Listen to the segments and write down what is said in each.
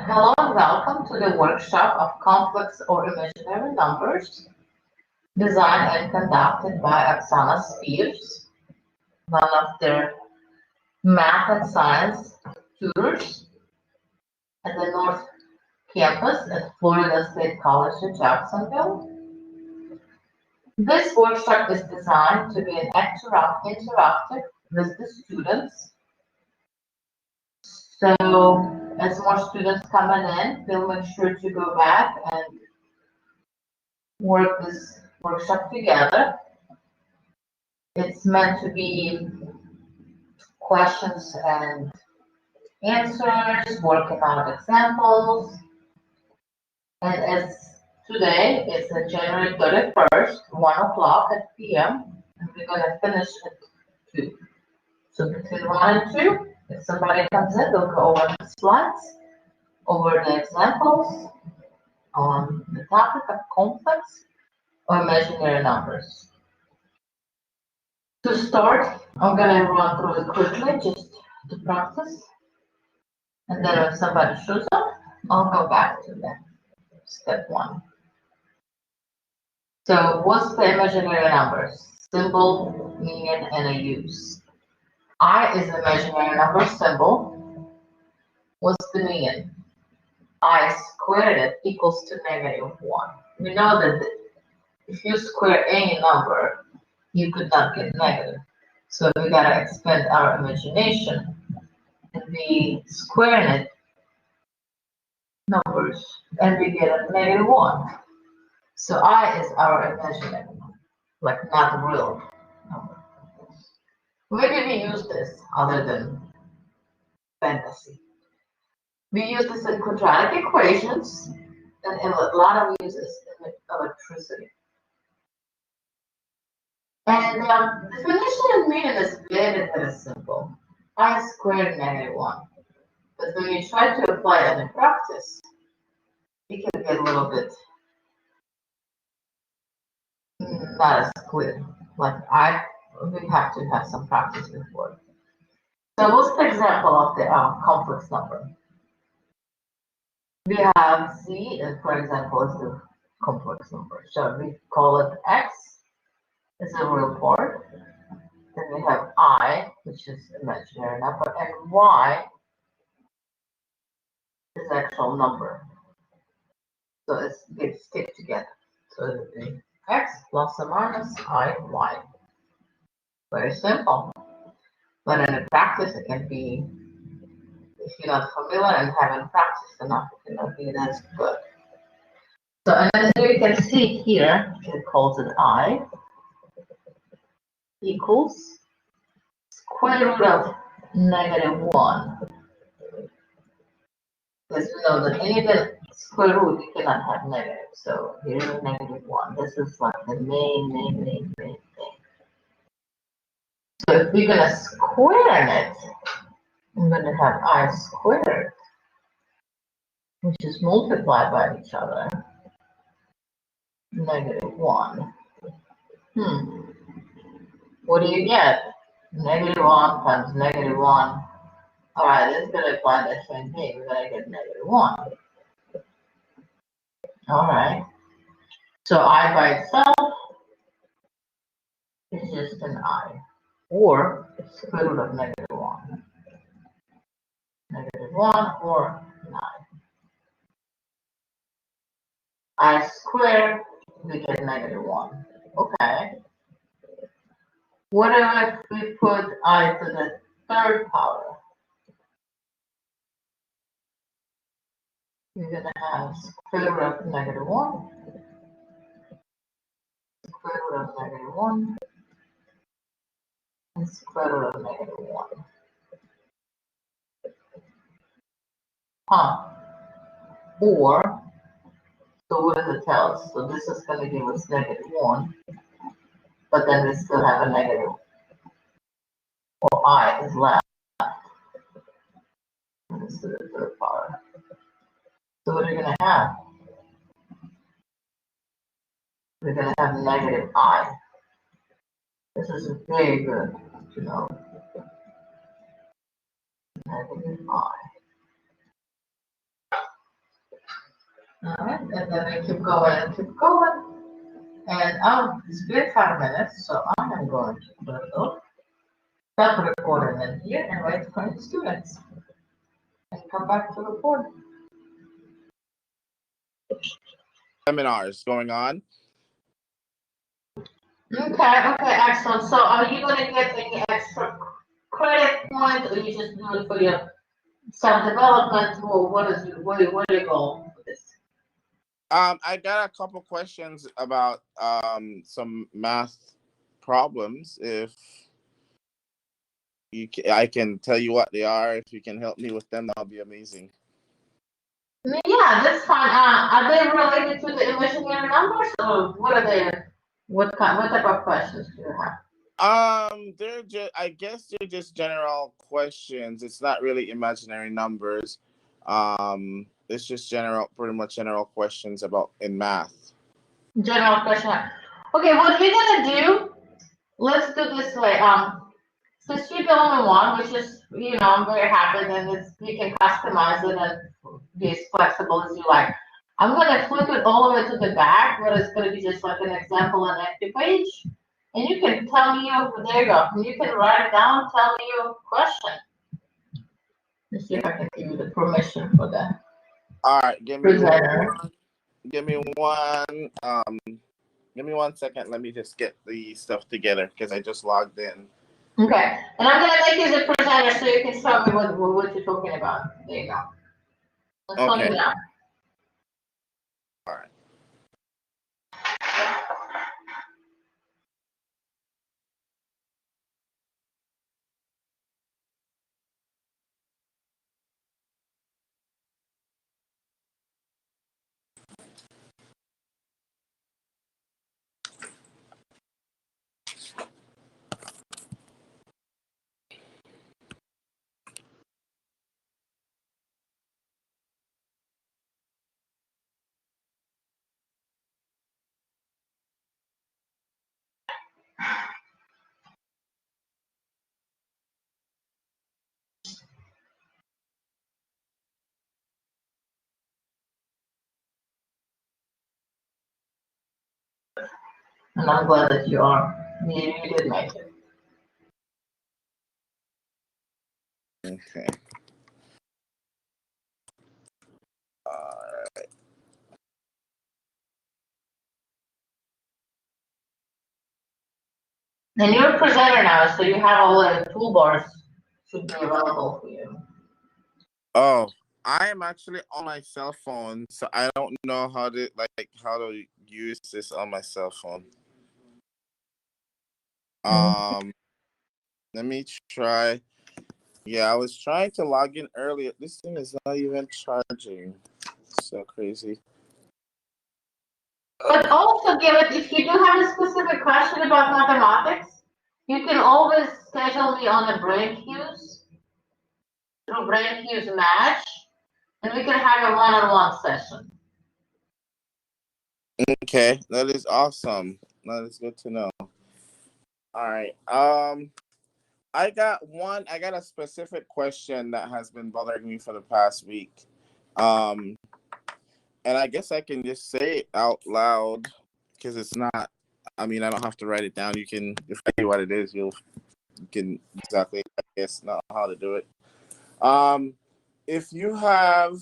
Hello and welcome to the workshop of complex or imaginary numbers, designed and conducted by Oksana Spears, one of their math and science tutors at the North Campus at Florida State College in Jacksonville. This workshop is designed to be an interactive with the students. So as more students coming in, we'll make sure to go back and work this workshop together. It's meant to be questions and answers, working out examples. And as today is January 31st, 1 o'clock at p.m., and we're going to finish at 2. So between 1 and 2, if somebody comes in, they'll go over the slides, over the examples on the topic of complex or imaginary numbers. To start, I'm going to run through it quickly just to practice. And then if somebody shows up, I'll go back to the step 1. So what's the imaginary numbers? Symbol, meaning, and a use. I is the imaginary number symbol. What's the meaning? I squared it equals to -1. We know that if you square any number, you could not get negative. So we gotta expand our imagination and be squaring it numbers and we get a -1. So I is our imaginary number, like not real number. Where do we use this other than fantasy? We use this in quadratic equations and in a lot of uses in electricity. And the definition of meaning is very simple. I squared -1. But when you try to apply it in practice, it can get a little bit not as clear. Like we have to have some practice before. So what's the example of the complex number? We have z, and for example, is the complex number. So we call it x. It's a real part. Then we have I, which is imaginary number, and y is actual number. So they stick together. So it would be x plus or minus I, y. Very simple. But in practice, it can be, if you're not familiar and haven't practiced enough, it cannot be as good. So as you can see here, it calls it I equals square root of -1. Because we know that any square root, you cannot have negative. So here's a -1. This is like the main thing. So if we're going to square it, I'm going to have I squared, which is multiplied by each other, -1. What do you get? -1 times -1. All right, this is going to apply the same thing. We're going to get -1. All right. So I by itself is just an I, or square root of -1. -1 or an I squared, we get -1. Okay. What if we put I to the third power? You're going to have square root of -1, square root of -1, and square root of -1. Or, so what does it tell us? So this is going to give us -1, but then we still have a negative, or I is left. And this is the third power. So what are you going to have? We're going to have negative I. This is very good to know. Negative I. All right, and then we keep going and keep going. And it's been 5 minutes, so I am going to stop recording in here and wait for the students. And come back to record. Seminars going on. Okay, excellent. So are you going to get any extra credit points, or you just do it for your self-development, or where do you go with this? I got a couple questions about some math problems. If I can tell you what they are. If you can help me with them, that'll be amazing. Yeah, that's fine. Are they related to the imaginary numbers, or what are they? What type of questions do you have? They're just, I guess they're just general questions. It's not really imaginary numbers. It's just pretty much general questions about in math. General question. Okay, what we're gonna do? Let's do this way. Since you're the only one, which is, I'm very happy that you can customize it and be as flexible as you like. I'm gonna flip it all the way to the back, where it's gonna be just like an example on empty page. And you can tell me there you go. You can write it down, tell me your question. Let's see if I can give you the permission for that. All right, give me one second. Let me just get the stuff together because I just logged in. Okay, and I'm gonna make you the presenter so you can tell me what you're talking about. There you go. Okay. All right. And I'm glad that you are. You did make it. Okay. All right. And you're a presenter now, so you have all the toolbars should be available for you. Oh, I am actually on my cell phone, so I don't know how to use this on my cell phone. Let me try. Yeah, I was trying to log in earlier. This thing is not even charging. So crazy. But also, Garrett, if you do have a specific question about mathematics, you can always schedule me on a brain cues through brain cues match, and we can have a one-on-one session. Okay, that is awesome. That is good to know. All right. I got a specific question that has been bothering me for the past week. And I guess I can just say it out loud because it's not, I mean, I don't have to write it down. You can, if I tell you what it is, you can exactly, I guess, know how to do it. If you have,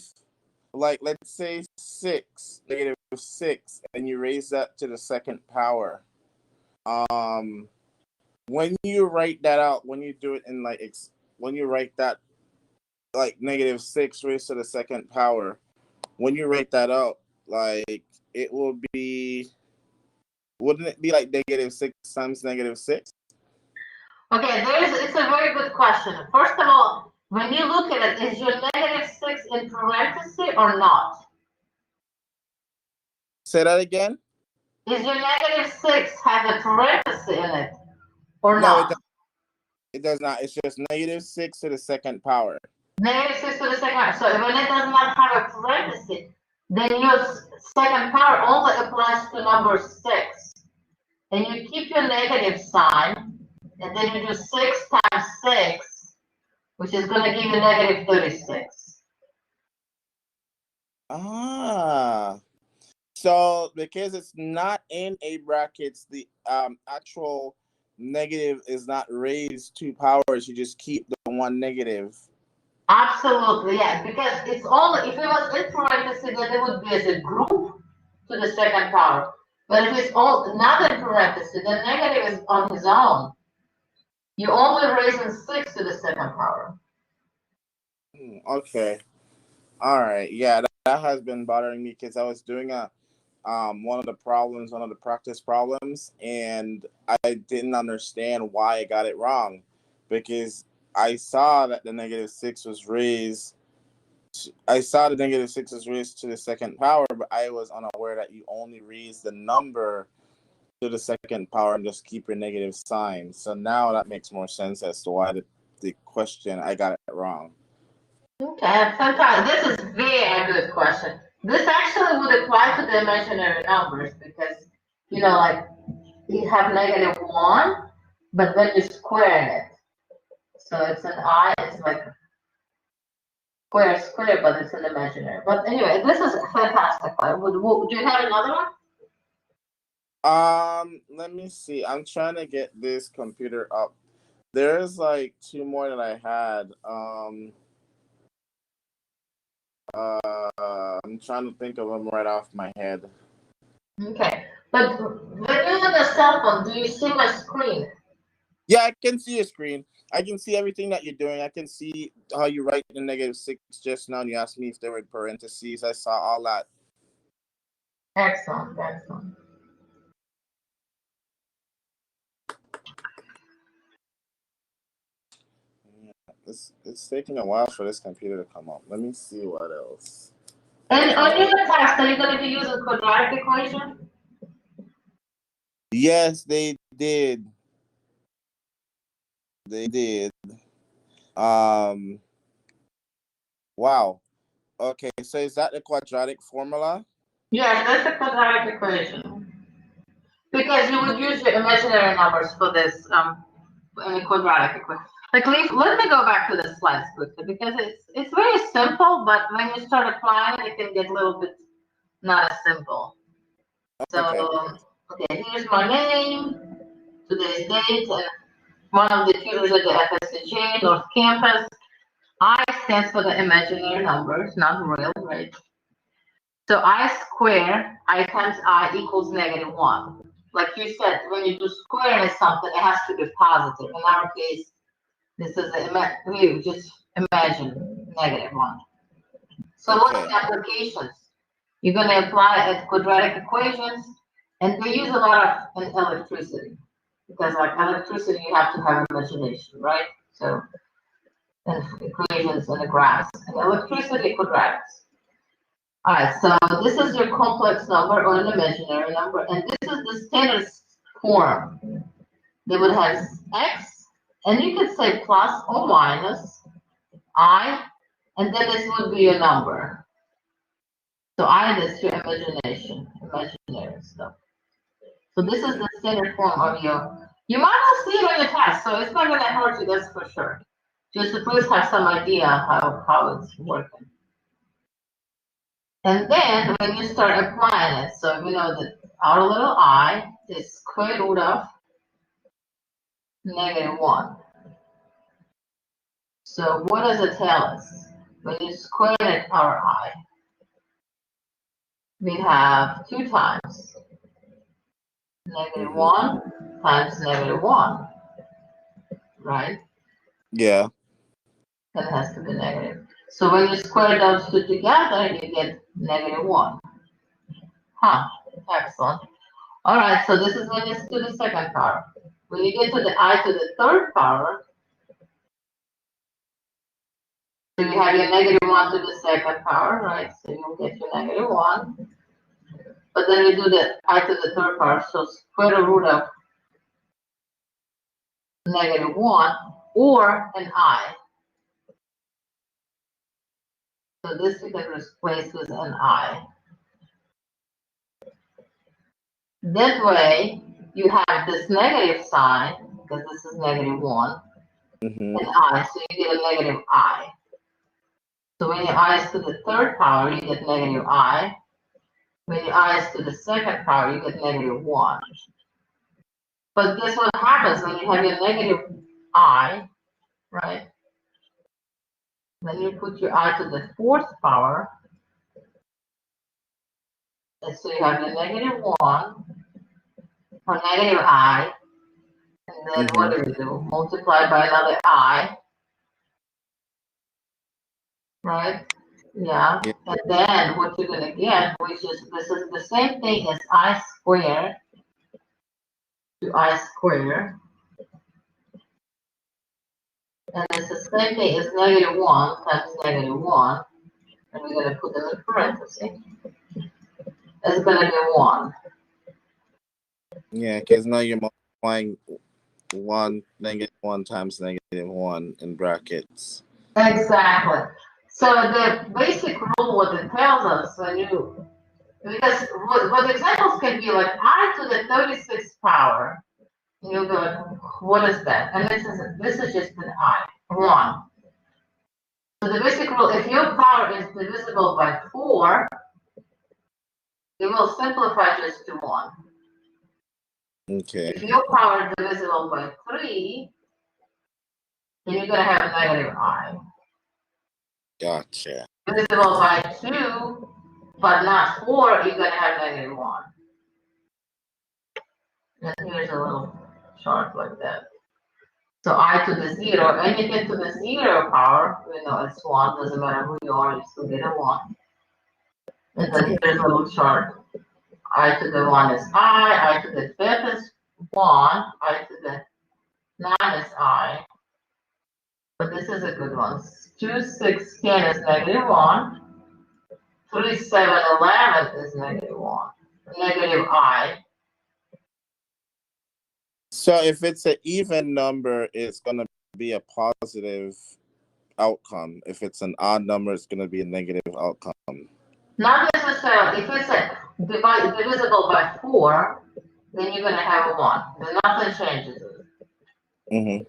like, let's say -6, and you raise that to the second power, when you write that out, when you do it in when you write that like -6 raised to the second power, when you write that out, like it will be, wouldn't it be like -6 times -6? Okay, it's a very good question. First of all, when you look at it, is your -6 in parentheses or not? Say that again? Is your -6 have a parenthesis in it or No, not? it does not. It's just -6 to the second power. -6 to the second power. So when it does not have a parenthesis, then your second power only applies to number 6. And you keep your negative sign, and then you do 6 times 6, which is going to give you -36. Ah. So because it's not in a brackets, the actual negative is not raised 2 powers. You just keep the one negative. Absolutely, yeah. Because it's only if it was in parentheses, then it would be as a group to the second power. But if it's all not in parentheses, the negative is on his own. You're only raising 6 to the second power. Okay. All right. Yeah, that has been bothering me because I was doing one of the practice problems, and I didn't understand why I got it wrong, because I saw that the negative 6 was raised. I saw the negative 6 was raised to the second power, but I was unaware that you only raise the number to the second power and just keep your negative sign. So now that makes more sense as to why the question I got it wrong. Okay, fantastic. This is very good question. This actually would apply to the imaginary numbers because, like you have -1, but then you square it. So it's an I, it's like square, but it's an imaginary. But anyway, this is fantastic. Do you have another one? Let me see. I'm trying to get this computer up. There's like 2 more that I had. I'm trying to think of them right off my head. Okay, but when you're on the cell phone, do you see my screen? Yeah, I can see your screen. I can see everything that you're doing. I can see how you write the negative 6 just now. And you asked me if there were parentheses. I saw all that. Excellent, excellent. It's taking a while for this computer to come up. Let me see what else. And on your test, are you going to be using quadratic equation? Yes, they did. They did. Wow. Okay, so is that the quadratic formula? Yes, that's the quadratic equation. Because you would use your imaginary numbers for this in a quadratic equation. Like, let me go back to the slides quickly because it's very simple, but when you start applying, it can get a little bit not as simple. So, okay, here's my name, today's date, and one of the tutors at the FSCJ North Campus. I stands for the imaginary numbers, not real, right? So I square I times I equals -1. Like you said, when you do squaring something, it has to be positive. In our case, this is we just imagine -1. So what are the applications? You're going to apply it quadratic equations, and they use a lot of electricity because, like electricity, you have to have imagination, right? So, and equations and the graphs and electricity quadratics. All right, so this is your complex number or an imaginary number, and this is the standard form. They would have x, and you could say plus or minus I, and then this would be your number. So I is your imagination, imaginary stuff. So this is the standard form of your. You might not see it on the test, so it's not going to hurt you, that's for sure. Just to please have some idea how it's working. And then when you start applying it, so we know that our little I is square root of -1. So what does it tell us? When you square it, our I, we have 2 times -1 times -1, right? Yeah. That has to be negative. So when you square those 2 together, you get -1. Huh, excellent. All right, so this is when it's to the second power. When you get to the I to the third power, so you have your -1 to the second power, right? So you'll get your -1. But then you do the I to the third power, so square root of -1 or an I. So this we can replace with an I. That way, you have this negative sign, because this is -1, and I, so you get a negative I. So when your I is to the third power, you get negative I. When your I is to the second power, you get negative 1. But guess what happens when you have your negative I, right? When you put your I to the fourth power, and so you have your negative 1 or negative I, and then what do we do? Multiply by another I, right? Yeah. And then what you're going to get, which is, this is the same thing as I squared to I squared. And it's the same thing as negative 1 times negative 1. And we're going to put them in parentheses. It's going to be 1. Yeah, because now you're multiplying 1 times -1 in brackets. Exactly. So the basic rule, what it tells us, when you, because what examples can be like I to the 36th power, and you go, what is that? And this is just an I, 1. So the basic rule, if your power is divisible by 4, it will simplify just to 1. Okay. If your power is divisible by 3, then you're going to have a negative I. Gotcha. Divisible by 2, but not 4, you're going to have negative 1. And here's a little chart like that. So I to the 0, anything to the 0 power, we know it's 1, doesn't matter who you are, you still get a 1. And then here's a little chart. I to the 1 is I to the 5th is 1, I to the 9 is I. But this is a good one. 2, 6, 10 is negative 1. 3, 7, 11 is negative 1. Negative I. So if it's an even number, it's going to be a positive outcome. If it's an odd number, it's going to be a negative outcome. Not necessarily. If it's divisible by 4, then you're going to have a 1. Then nothing changes. Mm-hmm.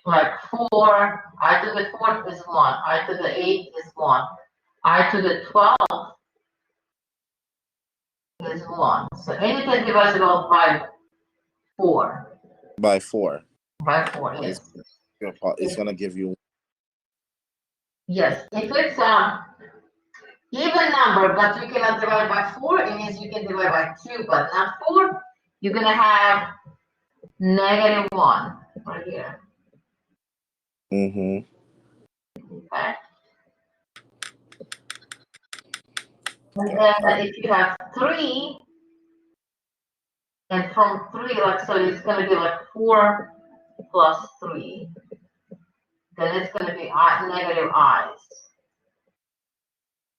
Like 4, I to the 4th is 1. I to the 8th is 1. I to the 12th is 1. So anything divisible by 4. By 4. By 4, yes. It's going to give you. Yes. If it's even number, but you cannot divide by 4, it means you can divide by 2, but not 4, you're going to have negative 1 right here. Mm-hmm. Okay. And then if you have 3, and from 3, like, so it's going to be like 4 plus 3. Then it's going to be negative i's.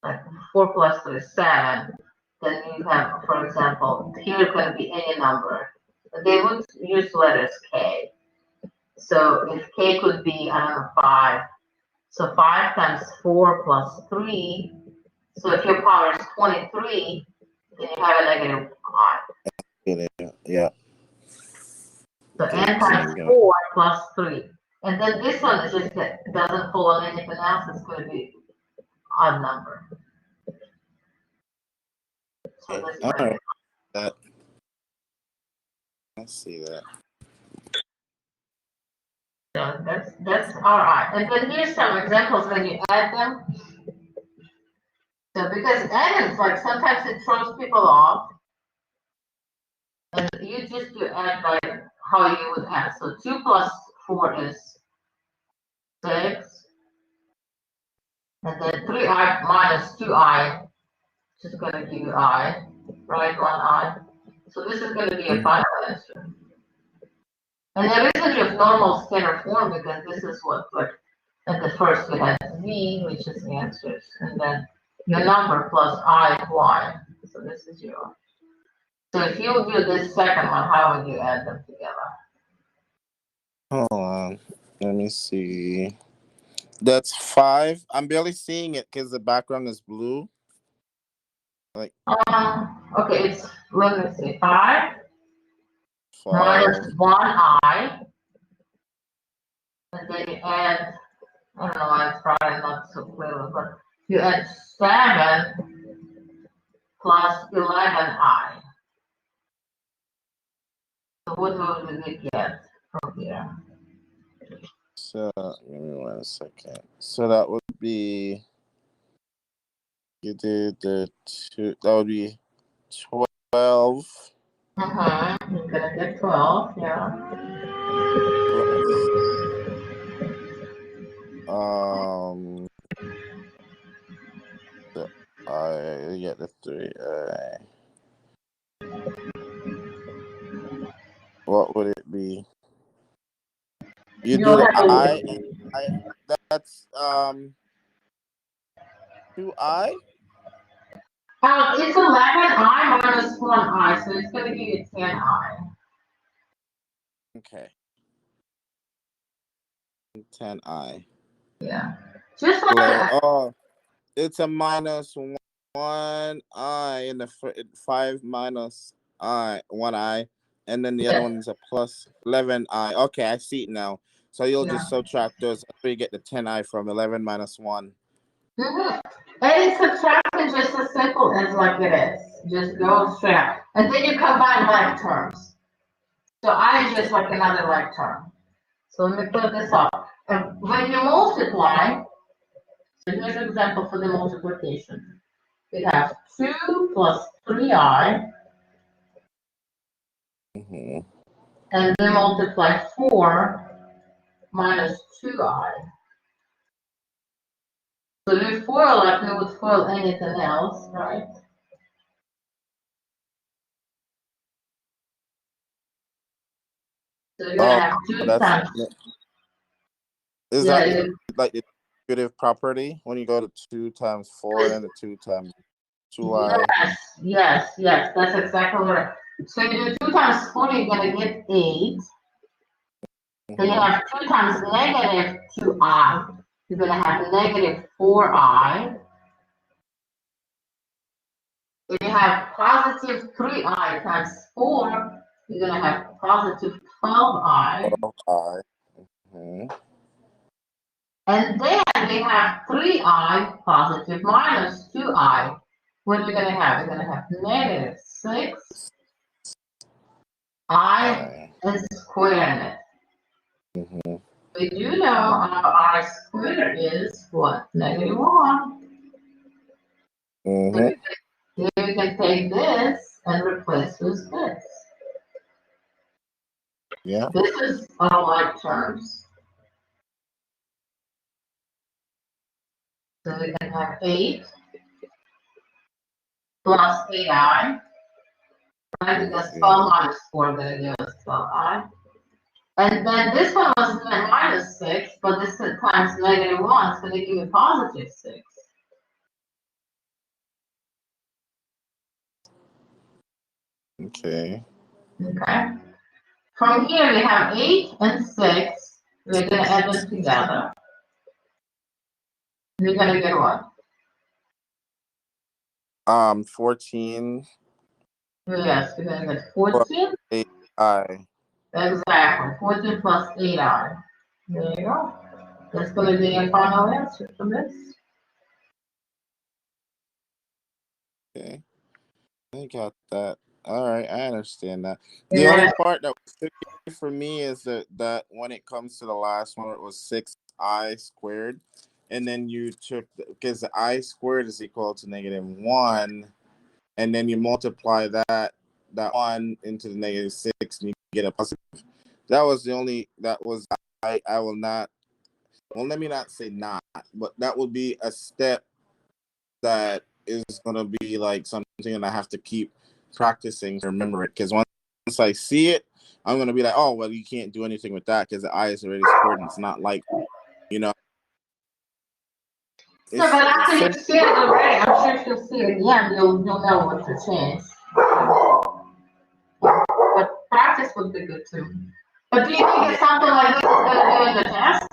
Like 4 plus 3 is 7. Then you have, for example, here going to be any number. They would use letters K. So if K could be, I don't know, 5. So 5 times 4 plus 3. So if your power is 23, then you have a negative I. Yeah. So n times 4 plus 3. And then this one is just doesn't fall on anything else. It's going to be odd number. So this All right. That. I see that. So that's all right. And then here's some examples when you add them. So because adding, like sometimes it throws people off. And you just do add by how you would add. So 2 plus 4 is 6. And then 3i minus 2i is going to give you I, right? 1i. So this is going to be a final answer. And there isn't just normal standard form because this is what, like, at the first we had v, which is the answers, and then your number plus I, y. So this is your. So if you do this second one, how would you add them together? Hold on. Let me see. That's 5. I'm barely seeing it because the background is blue. Like. Okay, it's, let me see, 5 minus 1i, and then you add, I don't know why it's probably not so clear, but You add 7 plus 11i. So what will we get from here? So give me 1 second. So that would be, you did the 2. That would be 12 You're gonna get 12, yeah. plus the I get the 3. What would it be? You do You'll the have I a, and I. That's 2i. it's 11i minus 1i, so it's gonna give you 10i. Okay. 10i. Yeah. Just like Oh, it's a minus 1i in the 5 minus I 1i, and then the other one is a plus 11i. Okay, I see it now. So you'll just subtract those. So you get the 10i from 11 minus 1. And it's subtraction just as simple as like it is. Just go straight out. And then you combine like terms. So I is just like another like term. So let me put this up. And when you multiply, so here's an example for the multiplication. We have 2 plus 3i, and then multiply 4 minus 2i. So you FOIL like we would FOIL anything else, right? So you're gonna have 2 times. Is that like the derivative property when you go to 2 times 4 and the 2 times 2i? Yes, that's exactly what so you do 2 times 4, you're gonna get 8. Then you have 2 times negative 2i. You're gonna have negative 4i. If you have positive 3i times 4, you're going to have positive 12i. 12i. And then we have 3i positive minus 2i. What are we going to have? We're going to have negative 6i and squaring it. We do know our I squared is what? Negative 1. So here we can take this and replace with this. Yeah. This is our like terms. So we can have 8 plus 8i, right? Because 12 minus 4 going to give us 12i. And then this one was minus 6, but this times negative 1 is going to give me positive 6. Okay. From here we have 8 and 6. We're going to add them together. We're going to get what? 14. Yes, we're going to get 14. 8i. Exactly. 14 plus 8i. There you go. That's going to be a final answer for this. Okay. I got that. All right, I understand that. The only part that was tricky for me is that when it comes to the last one, it was 6i squared, and then you took because the I squared is equal to negative 1, and then you multiply that 1 into the negative 6, and you get a positive. That was the only. That was I will not. Well, let me not say not, but that would be a step that is going to be like something that I have to keep practicing to remember it. Because once I see it, I'm going to be like, oh, well, you can't do anything with that because the I is already squared and it's not like, you know. So, but after you see it already, I'm sure you'll see it again, you'll know what to change. But practice would be good too. But do you think it's something like this is going to do in the test?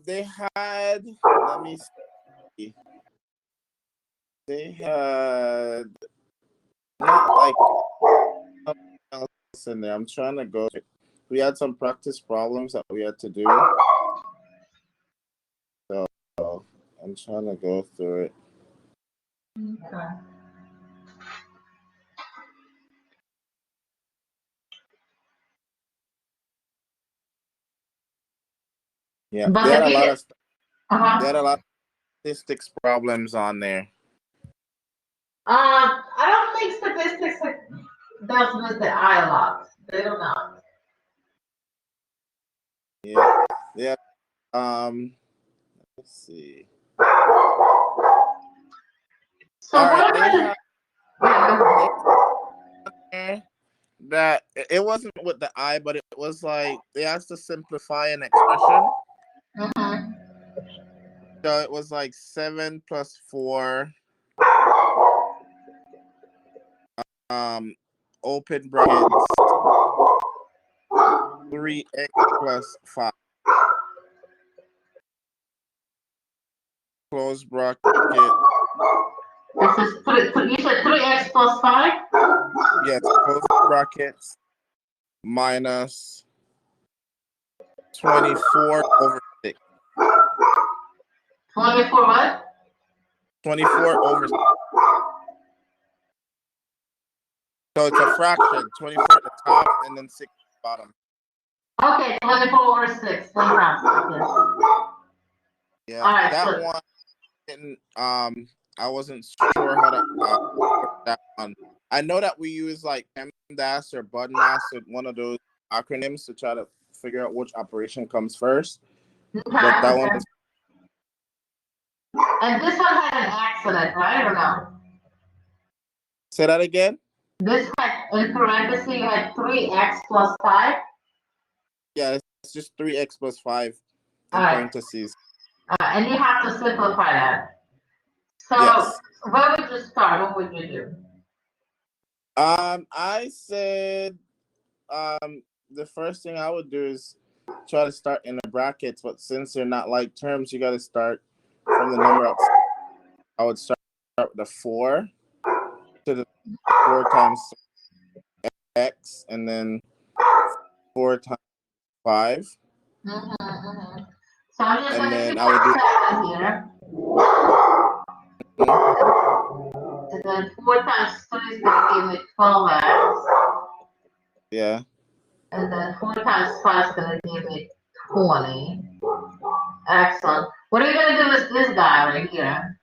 They had, let me see. They had not like something else in there. I'm trying to go. We had some practice problems that we had to do. So I'm trying to go through it. Okay. Yeah, But they had the a lot big, of they had a lot of statistics problems on there. I don't think statistics does with the I a lot. They do not. Yeah, yeah. Let's see. So All right, what they about have there that it wasn't with the I, but it was like they asked to simplify an expression. Mm-hmm. So it was like 7 plus 4, open brackets, 3x plus 5, close bracket. This is you said 3x plus 5? Yes, close brackets minus 24 over 6. 24 what? 24 over 6. So it's a fraction. 24 at the top and then 6 at the bottom. Okay, 24 over 6. Fantastic. Yes. Yeah, All right, that so one didn't. I wasn't sure how to work that one. I know that we use like PEMDAS or BUDMAS, or one of those acronyms to try to figure out which operation comes first. okay, But that one is. And this one had an accident, right, or no? Say that again. This had, in parentheses, you had 3x plus 5? Yeah, it's just 3x plus 5 in All right. parentheses. And you have to simplify that. So, Yes. where would you start? What would you do? I said the first thing I would do is try to start in the brackets, but since they're not like terms, you got to start from the number outside. I would start with the 4 to the 4 times x, and then 4 times 5. Mm-hmm, mm-hmm. So I'm just And going to then keep I would do 7 here. And then 4 times 3 is going to give me 12x. yeah. And then 4 times 5 is going to give me 20. Excellent. What are you going to do with this guy right here?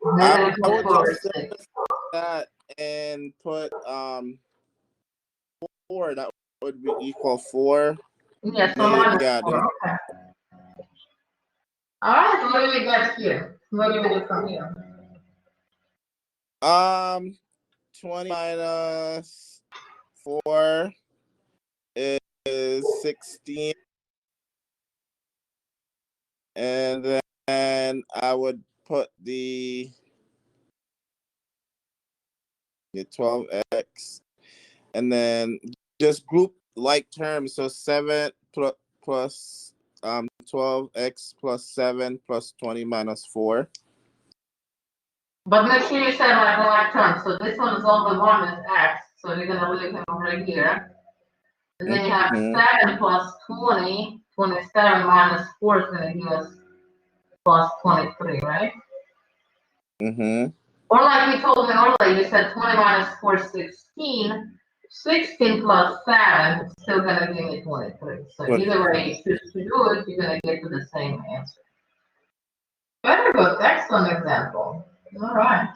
I Negative would 24 over just 6. that and put 4. That would be equal 4. Yes, so Negative, minus yeah. 4. Okay. All right, what do we get here? What do we do from here? 20 minus 4 is 16. And then I would put the 12x, and then just group like terms. So 7 plus 12x plus 7 plus 20 minus 4. But make sure you say like terms. So this one is all the one is x. So you're gonna leave him over here. And then you have 7 plus 20. 27 minus 4 is gonna give us plus 23, right? Mm-hmm. Or like you told me earlier, you said 20 minus 4 is 16. 16 plus 7 is still gonna give me 23. So either way you choose to do it, you're gonna get to the same answer. Very good. Excellent example. All right.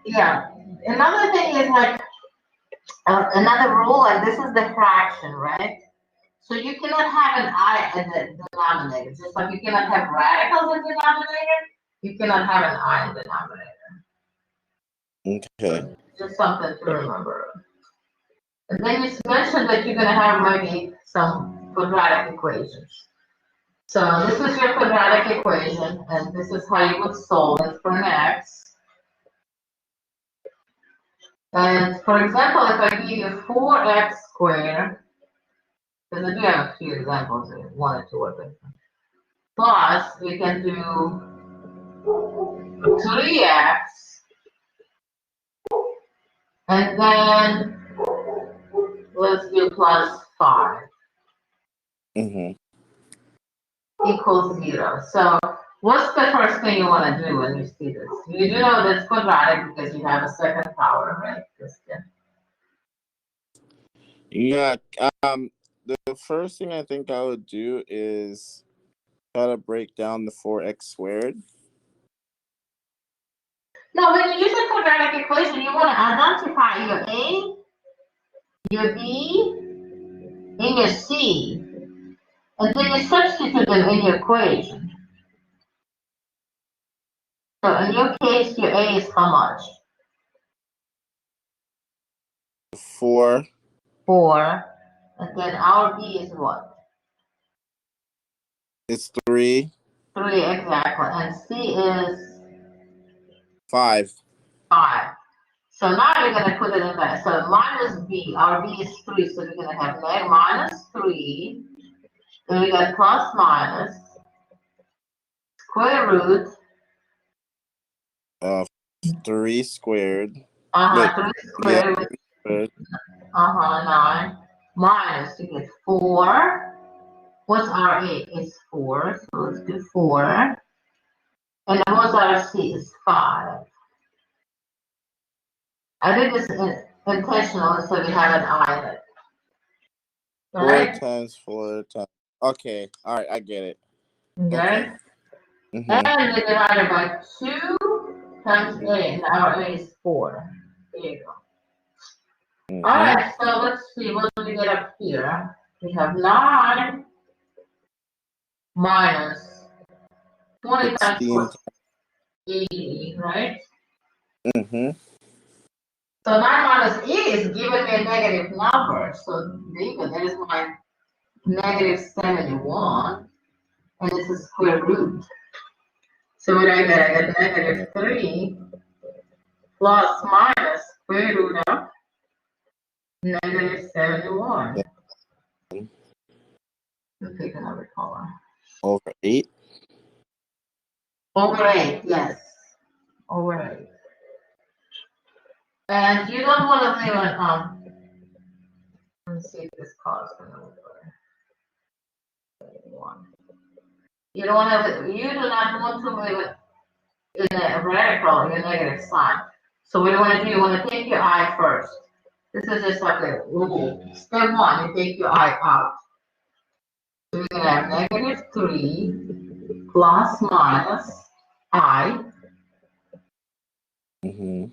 Yeah. Another thing is like another rule, and this is the fraction, right? So you cannot have an I in the denominator. Just like you cannot have radicals in the denominator, you cannot have an I in the denominator. Okay. Just something to remember. And then you mentioned that you're going to have maybe some quadratic equations. So this is your quadratic equation, and this is how you would solve it for an x. And for example, if I give you 4x squared, because I do have a few examples, 1 or 2 or 3, plus we can do 3x, and then let's do plus 5. Mm-hmm. equals 0. So what's the first thing you want to do when you see this? You do know that's quadratic because you have a second power, right, Christian? Yeah. The first thing I think I would do is try to break down the 4x squared. No, when you use a quadratic equation, you want to identify your A, your B, and your C, and then you substitute them in your equation. So in your case, your A is how much? 4. 4. And then our B is what? It's 3. 3, exactly. And C is 5. 5. So now you're going to put it in there. So minus B, our B is 3, so we're going to have minus 3. Then we got plus minus square root. 3 squared. Wait, 3 yeah, squared. 3 squared. 9. Minus, you get 4. What's our A? It's 4. So let's do 4. And then what's our C? Is 5. I did this intentionally so we have an I in it. 4 times 4 times. Okay, all right, I get it. Okay. And we divide it by 2 times A, and our A is 4. There you go. All right, so let's see what do we get up here. We have 9 minus 20 times 4, 80, right? So 9 minus 8 is giving me a negative number. So there is my negative 71, and this is square root. So what I get? I get negative 3 plus minus square root of negative 71. Let's take another color. Over 8? Over 8, yes. Over 8. And you don't want to leave it, let me see if this color is going to look better. You don't want to, you do not want to leave it in a radical, in a negative sign. So what you want to do, you want to take your I first. This is just like a rule. Step 1, you take your I out. So we're going to have negative 3 plus minus I. And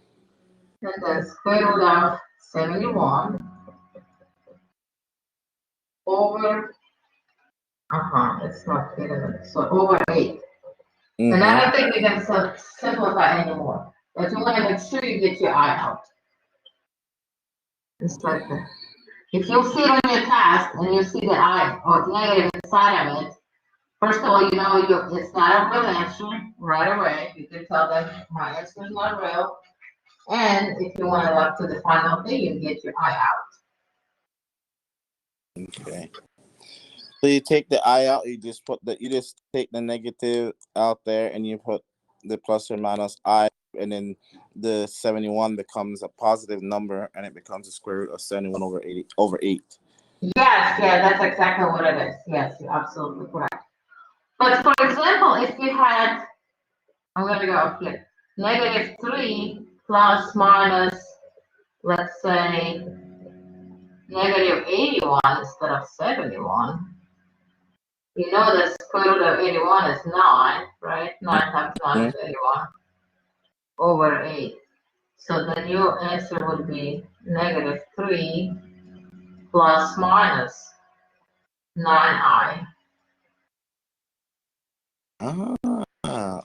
then square root of 71 over, it's not hidden, so over 8. And I don't think we can simplify anymore. But you want to make sure you get your I out. It's like that. If you see it on your task and you see the I or negative inside of it, first of all, you know it's not a real answer right away. You can tell them my answer is not real. And if you want to up to the final thing, you get your I out. Okay. So you take the I out, you just take the negative out there and you put the plus or minus I, and then the 71 becomes a positive number and it becomes a square root of 71 over 8. Yes, that's exactly what it is. Yes, you're absolutely correct. But for example, if you had, I'm going to go up here, negative 3 plus minus, let's say, negative 81 instead of 71. You know the square root of 81 is 9, right? 9 times 9 is 81 over 8. So then your answer would be negative 3 plus minus 9i.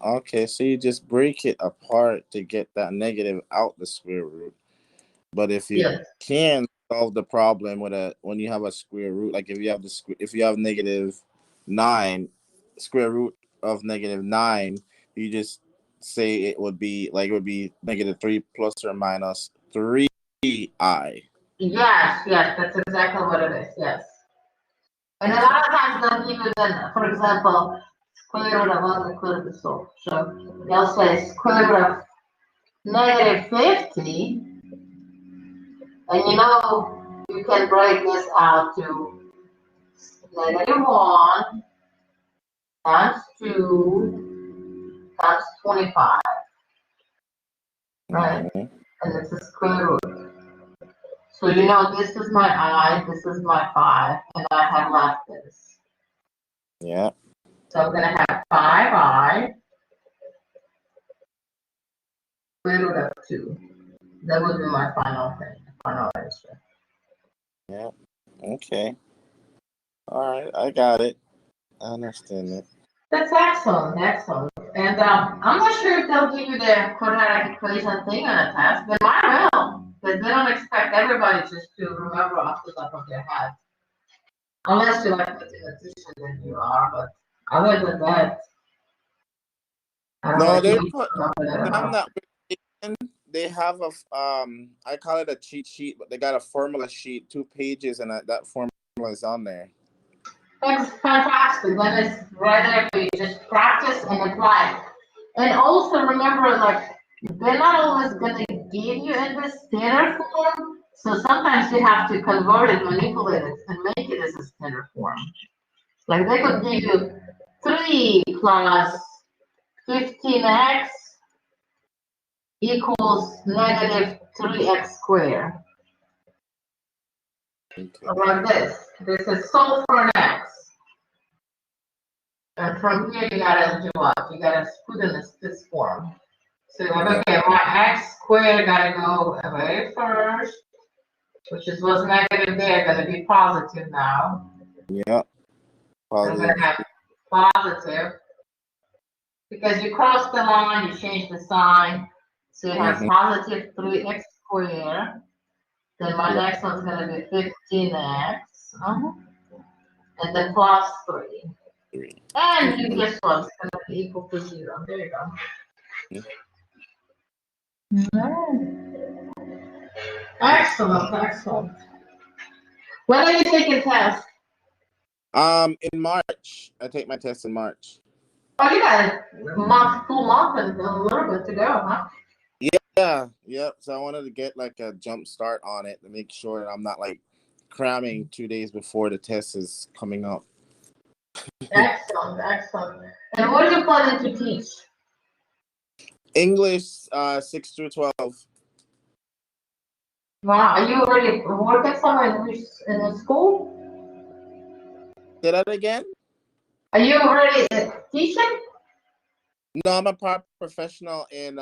Okay, so you just break it apart to get that negative out the square root. But if you can solve the problem when you have a square root, like if you have negative 9, square root of negative 9, you just say it would be negative 3 plus or minus 3i. Yes, that's exactly what it is. Yes. And a lot of times they'll give you for example, square root of 1 equal to so. So they'll say square root of negative 50, and you can break this out to negative 1 times 2 times 25, right? Mhm. And it's a square root. So you know this is my I, this is my 5, and I have left this. Yeah. So I'm going to have 5i square root of 2. That would be my final thing, final answer. Yeah. Okay. All right. I got it. I understand it. That's excellent, excellent. And I'm not sure if they'll give you the quadratic equation thing on a test, but mine will. But they don't expect everybody just to remember off the top of their head. Unless you're like a mathematician, then you are. But other than that, I don't know No, if you they need put to remember that down or that they have a I call it a cheat sheet, but they got a formula sheet, 2 pages, and that formula is on there. not. That's fantastic. Then it's right there for you. Just practice and apply. And also remember, like, they're not always going to give you in the standard form. So sometimes you have to convert it, manipulate it, and make it as a standard form. Like they could give you 3 plus 15x equals negative 3x squared. Okay. Like this. This is solve for an x. And from here you gotta do what? You gotta put in this form. So you're like, okay, my x squared gotta go away first, which is what's negative there, gonna be positive now. Yeah. I'm gonna Positive. have positive. Because you cross the line, you change the sign. So you have Mm-hmm. positive 3x squared. Then my Yeah. next one's gonna be 15x. And then plus 3. 3. And you guess what? It's gonna be equal to 0. There you go. Mm. Excellent, excellent. When are you taking tests? In March. I take my test in March. Oh, you got a month, full month, and a little bit to go, huh? Yeah. Yep. So I wanted to get like a jump start on it to make sure that I'm not like cramming 2 days before the test is coming up. Excellent, excellent. And what are you planning to teach? English 6 through 12. Wow, are you already working somewhere in the school? Say that again? Are you already teaching? No, I'm a professional in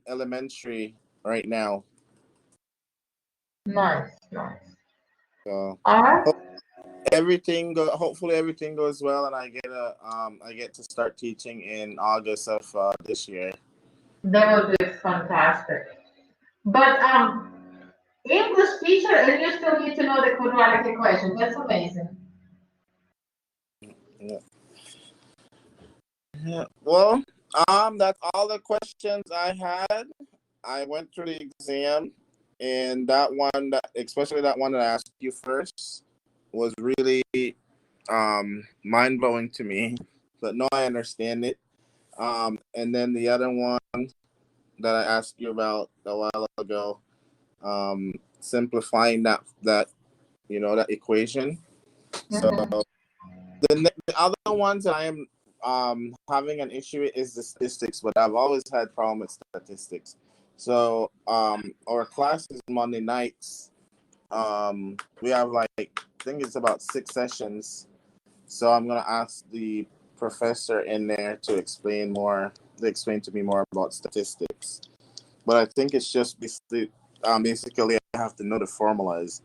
elementary right now. Nice, nice. So All right. hopefully everything goes well, and I get to start teaching in August of this year. That would be fantastic. But English teacher, and you still need to know the quadratic equation. That's amazing. Yeah. Yeah. Well, that's all the questions I had. I went through the exam, and especially that one that I asked you first, was really mind blowing to me. But no, I understand it. And then the other one that I asked you about a while ago, simplifying that that equation. So Mm-hmm. the other ones that I am having an issue with is the statistics, but I've always had problem with statistics. So our class is Monday nights. We have like I think it's about 6 sessions. So I'm gonna ask the professor in there to explain to me more about statistics. But I think it's just basically I have to know the formulas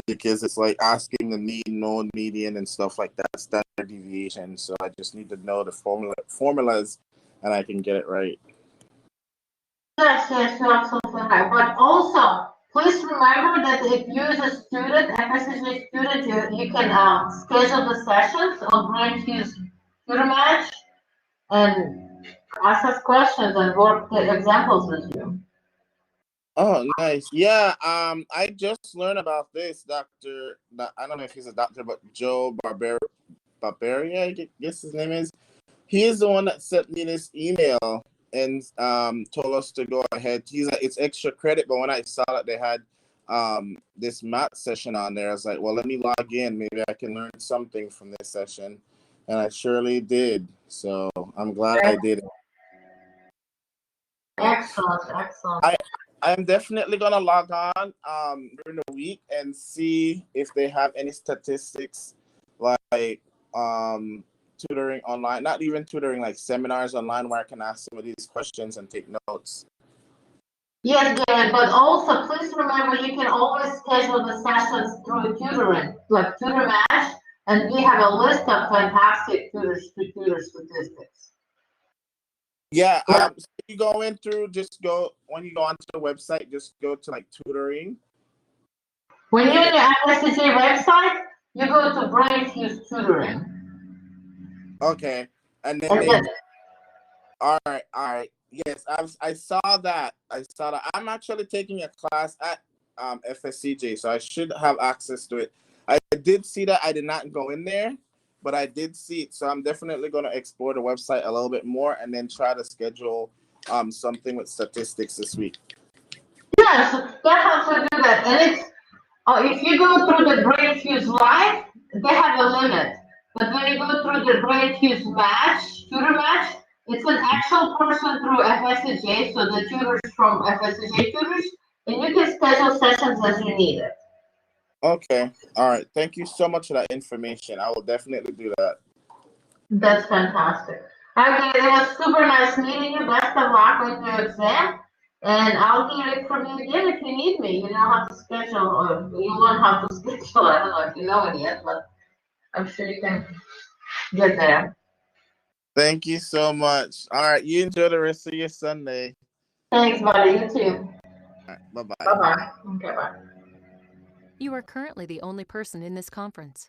because it's like asking the mean, mode, median, and stuff like that, standard deviation. So I just need to know the formulas, and I can get it right. Yes, yes, you're absolutely right. But also, please remember that if you as a student, FSCJ student, you can schedule the sessions on BrainFuse Tutor Match and ask us questions and work the examples with you. Oh, nice. Yeah. I just learned about this, Doctor. I don't know if he's a doctor, but Joe Barberia, I guess his name is. He is the one that sent me this email and told us to go ahead. He's like, it's extra credit, but when I saw that they had this math session on there, I was like, well, let me log in. Maybe I can learn something from this session. and I surely did. So I'm glad I did it. Excellent, excellent. I'm definitely gonna log on during the week and see if they have any statistics like tutoring online, not even tutoring, like seminars online where I can ask some of these questions and take notes. Yes, Gary, but also please remember you can always schedule the sessions through tutoring, like Tutor Match, and we have a list of fantastic tutors to tutor statistics. Yeah, so you go in through, when you go onto the website, just go to like tutoring. When you're in the FSCJ website, you go to Brainfuse Tutoring. Okay, and then all right. Yes, I saw that. I'm actually taking a class at FSCJ, so I should have access to it. I did see that. I did not go in there, but I did see it. So I'm definitely going to explore the website a little bit more and then try to schedule something with statistics this week. Yes, that helps to do that. And it's if you go through the Brainfuse Live, they have a limit. But when you go through the Brainfuse Tutor Match, it's an actual person through FSCJ, so the tutors from FSCJ tutors, and you can schedule sessions as you need it. Okay. All right. Thank you so much for that information. I will definitely do that. That's fantastic. Okay, it was super nice meeting you. Best of luck with your exam. And I'll hear it from you again if you need me. You know how to schedule, or you learn how to schedule. I don't know if you know it yet, but I'm sure you can get there. Thank you so much. All right. You enjoy the rest of your Sunday. Thanks, buddy. You too. All right. Bye-bye. Bye-bye. Okay, bye. You are currently the only person in this conference.